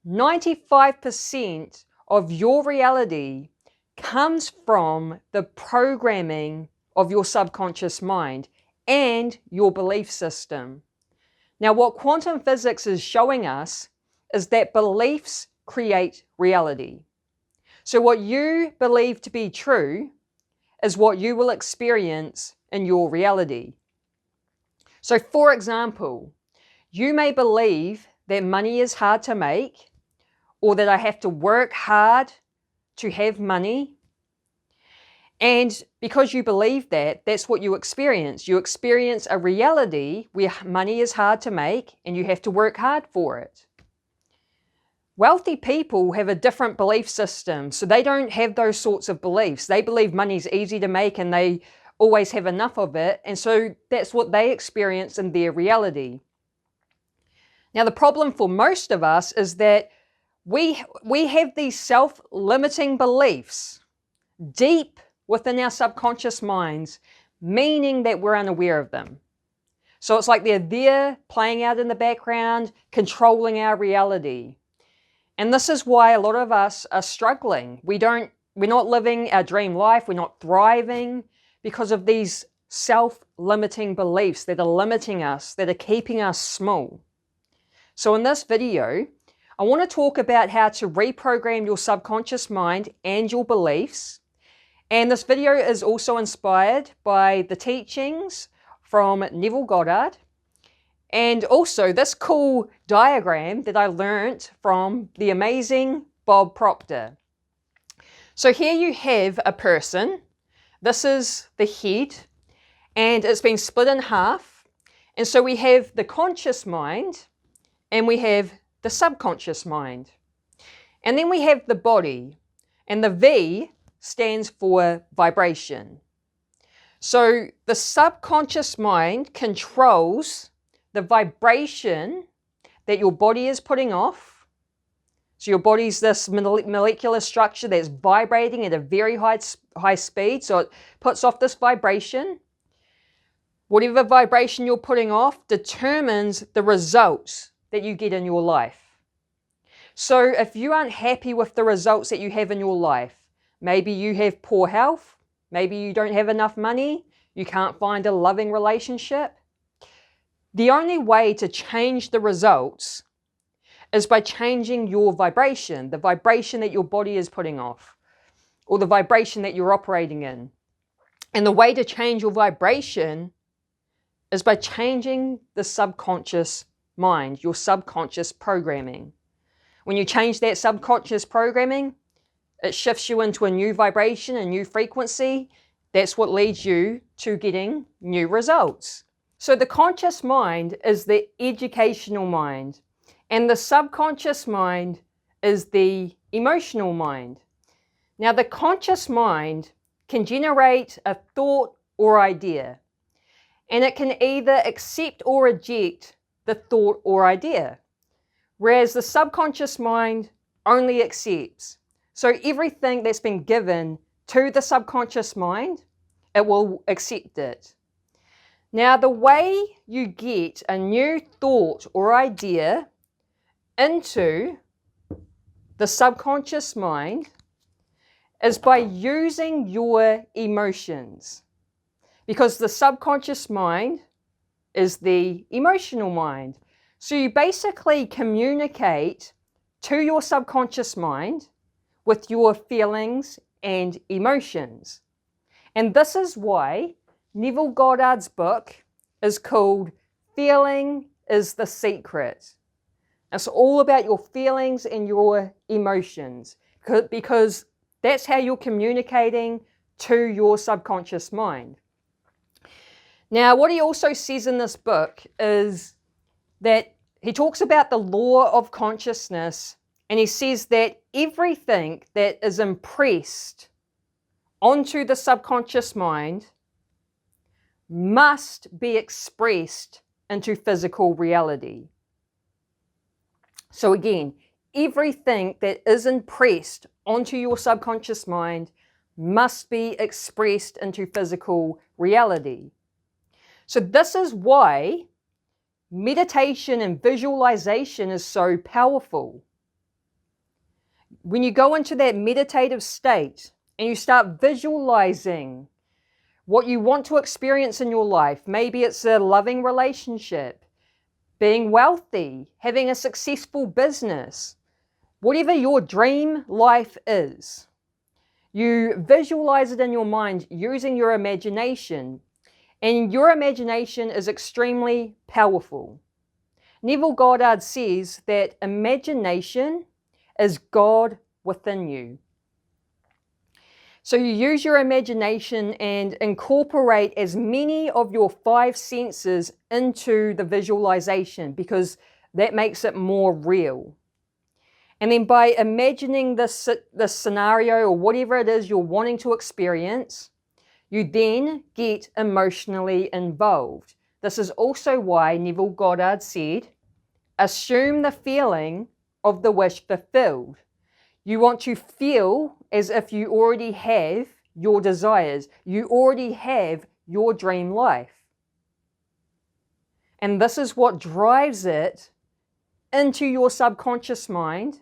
95% of your reality comes from the programming of your subconscious mind and your belief system. Now, what quantum physics is showing us is that beliefs create reality. So what you believe to be true is what you will experience in your reality. So for example, you may believe that money is hard to make, or that I have to work hard to have money. And because you believe that, that's what you experience. You experience a reality where money is hard to make and you have to work hard for it. Wealthy people have a different belief system, so they don't have those sorts of beliefs. They believe money's easy to make and they always have enough of it, and so that's what they experience in their reality. Now, the problem for most of us is that we have these self-limiting beliefs deep within our subconscious minds, meaning that we're unaware of them. So it's like they're there playing out in the background, controlling our reality. And this is why a lot of us are struggling. We're not living our dream life, we're not thriving because of these self-limiting beliefs that are limiting us, that are keeping us small. So in this video, I want to talk about how to reprogram your subconscious mind and your beliefs. And this video is also inspired by the teachings from Neville Goddard, and also this cool diagram that I learned from the amazing Bob Proctor. So here you have a person. This is the head, and it's been split in half. And so we have the conscious mind, and we have the subconscious mind. And then we have the body, and the V stands for vibration. So the subconscious mind controls the vibration that your body is putting off. So your body's this molecular structure that's vibrating at a very high speed, so it puts off this vibration. Whatever vibration you're putting off determines the results that you get in your life. So if you aren't happy with the results that you have in your life, maybe you have poor health, maybe you don't have enough money, you can't find a loving relationship. The only way to change the results is by changing your vibration, the vibration that your body is putting off, or the vibration that you're operating in. And the way to change your vibration is by changing the subconscious mind, your subconscious programming. When you change that subconscious programming, it shifts you into a new vibration, a new frequency. That's what leads you to getting new results. So the conscious mind is the educational mind, and the subconscious mind is the emotional mind. Now, the conscious mind can generate a thought or idea, and it can either accept or reject the thought or idea, whereas the subconscious mind only accepts. So everything that's been given to the subconscious mind, it will accept it. Now, the way you get a new thought or idea into the subconscious mind is by using your emotions, because the subconscious mind is the emotional mind. So you basically communicate to your subconscious mind with your feelings and emotions. And this is why Neville Goddard's book is called Feeling is the Secret. It's all about your feelings and your emotions, because that's how you're communicating to your subconscious mind. Now, what he also says in this book is that he talks about the law of consciousness, and he says that everything that is impressed onto the subconscious mind must be expressed into physical reality. So again, everything that is impressed onto your subconscious mind must be expressed into physical reality. So this is why meditation and visualization is so powerful. when you go into that meditative state and you start visualizing what you want to experience in your life, maybe it's a loving relationship, being wealthy, having a successful business, whatever your dream life is, you visualize it in your mind using your imagination, and your imagination is extremely powerful. Neville Goddard says that imagination is God within you. So you use your imagination and incorporate as many of your 5 senses into the visualization, because that makes it more real. And then by imagining this scenario or whatever it is you're wanting to experience, you then get emotionally involved. This is also why Neville Goddard said, assume the feeling of the wish fulfilled. You want to feel as if you already have your desires. You already have your dream life. And this is what drives it into your subconscious mind.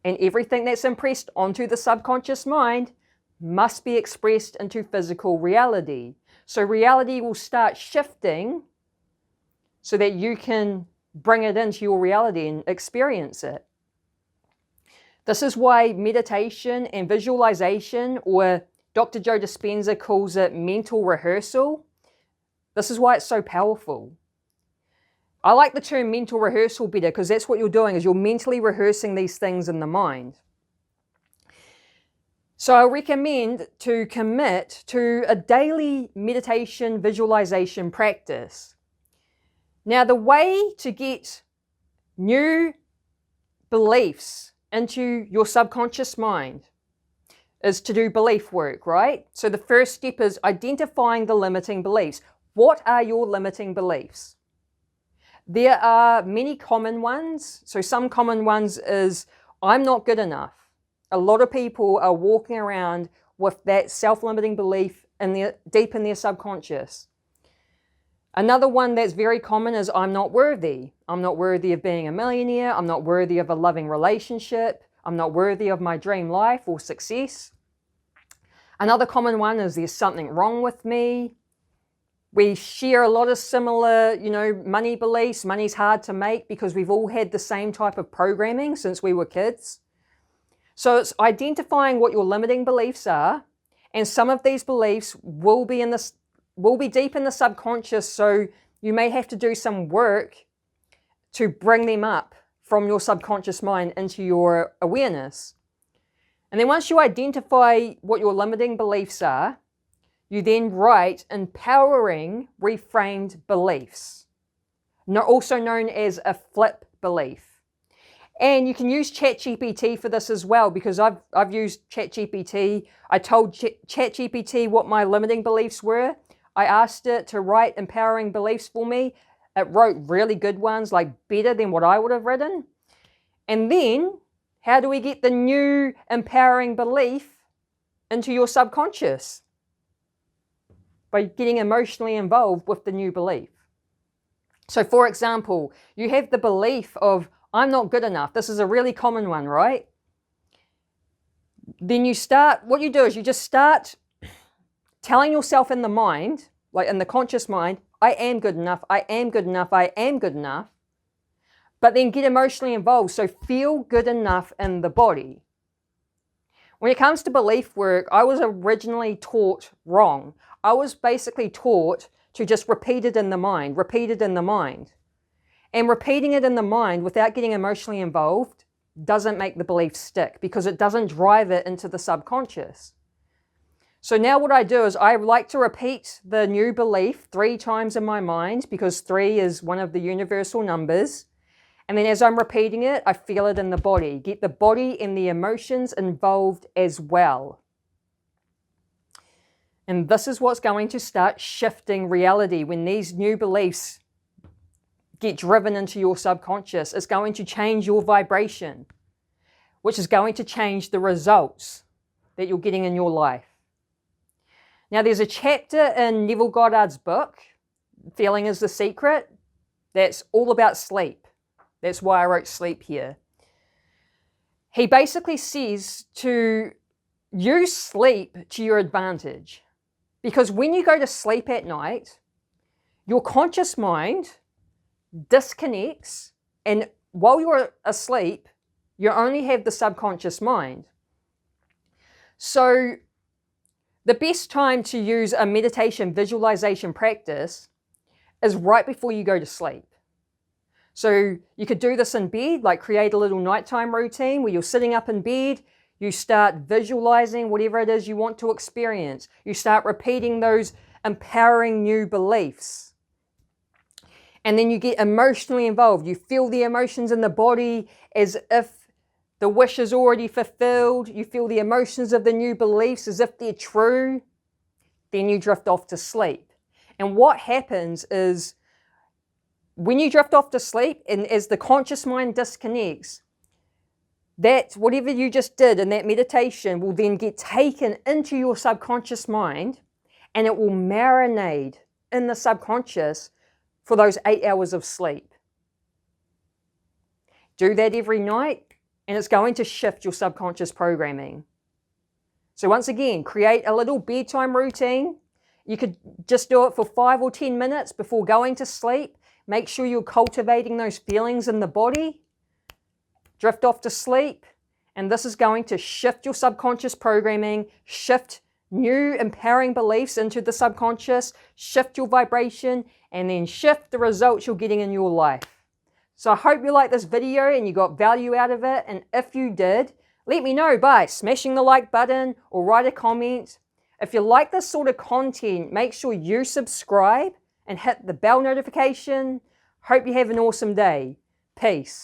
And everything that's impressed onto the subconscious mind must be expressed into physical reality. So reality will start shifting so that you can bring it into your reality and experience it. This is why meditation and visualization, or Dr. Joe Dispenza calls it mental rehearsal, this is why it's so powerful. I like the term mental rehearsal better, because that's what you're doing, is you're mentally rehearsing these things in the mind. So I recommend to commit to a daily meditation visualization practice. Now, the way to get new beliefs into your subconscious mind is to do belief work, right? So the first step is identifying the limiting beliefs. What are your limiting beliefs? There are many common ones. So some common ones is, I'm not good enough. A lot of people are walking around with that self-limiting belief deep in their subconscious. Another one that's very common is, I'm not worthy. I'm not worthy of being a millionaire. I'm not worthy of a loving relationship. I'm not worthy of my dream life or success. Another common one is, there's something wrong with me. We share a lot of similar, money beliefs. Money's hard to make because we've all had the same type of programming since we were kids. So it's identifying what your limiting beliefs are, and some of these beliefs will be deep in the subconscious, so you may have to do some work to bring them up from your subconscious mind into your awareness. And then once you identify what your limiting beliefs are, you then write empowering reframed beliefs, also known as a flip belief. And you can use ChatGPT for this as well, because I've used ChatGPT. I told ChatGPT what my limiting beliefs were. I asked it to write empowering beliefs for me. It wrote really good ones, like better than what I would have written. And then, how do we get the new empowering belief into your subconscious? By getting emotionally involved with the new belief. So for example, you have the belief of, I'm not good enough. This is a really common one, right? Then what you do is you just start telling yourself in the mind, like in the conscious mind, I am good enough, I am good enough, I am good enough. But then get emotionally involved, so feel good enough in the body. When it comes to belief work, I was originally taught wrong. I was basically taught to just repeat it in the mind, repeat it in the mind. And repeating it in the mind without getting emotionally involved doesn't make the belief stick, because it doesn't drive it into the subconscious. So now what I do is I like to repeat the new belief 3 times in my mind, because 3 is one of the universal numbers. And then as I'm repeating it, I feel it in the body. Get the body and the emotions involved as well. And this is what's going to start shifting reality. When these new beliefs get driven into your subconscious, it's going to change your vibration, which is going to change the results that you're getting in your life. Now, there's a chapter in Neville Goddard's book, Feeling is the Secret, that's all about sleep. That's why I wrote sleep here. he basically says to use sleep to your advantage. Because when you go to sleep at night, your conscious mind disconnects, and while you're asleep, you only have the subconscious mind. So the best time to use a meditation visualization practice is right before you go to sleep. So you could do this in bed, like create a little nighttime routine where you're sitting up in bed, you start visualizing whatever it is you want to experience. You start repeating those empowering new beliefs. And then you get emotionally involved. You feel the emotions in the body as if the wish is already fulfilled. You feel the emotions of the new beliefs as if they're true. Then you drift off to sleep. And what happens is when you drift off to sleep, and as the conscious mind disconnects, that whatever you just did in that meditation will then get taken into your subconscious mind, and it will marinate in the subconscious for those 8 hours of sleep. Do that every night, and it's going to shift your subconscious programming. So once again, create a little bedtime routine. You could just do it for 5 or 10 minutes before going to sleep. Make sure you're cultivating those feelings in the body. Drift off to sleep, and this is going to shift your subconscious programming, shift new empowering beliefs into the subconscious, shift your vibration, and then shift the results you're getting in your life. So I hope you liked this video and you got value out of it, and if you did, let me know by smashing the like button or write a comment. If you like this sort of content, make sure you subscribe and hit the bell notification. Hope you have an awesome day. Peace.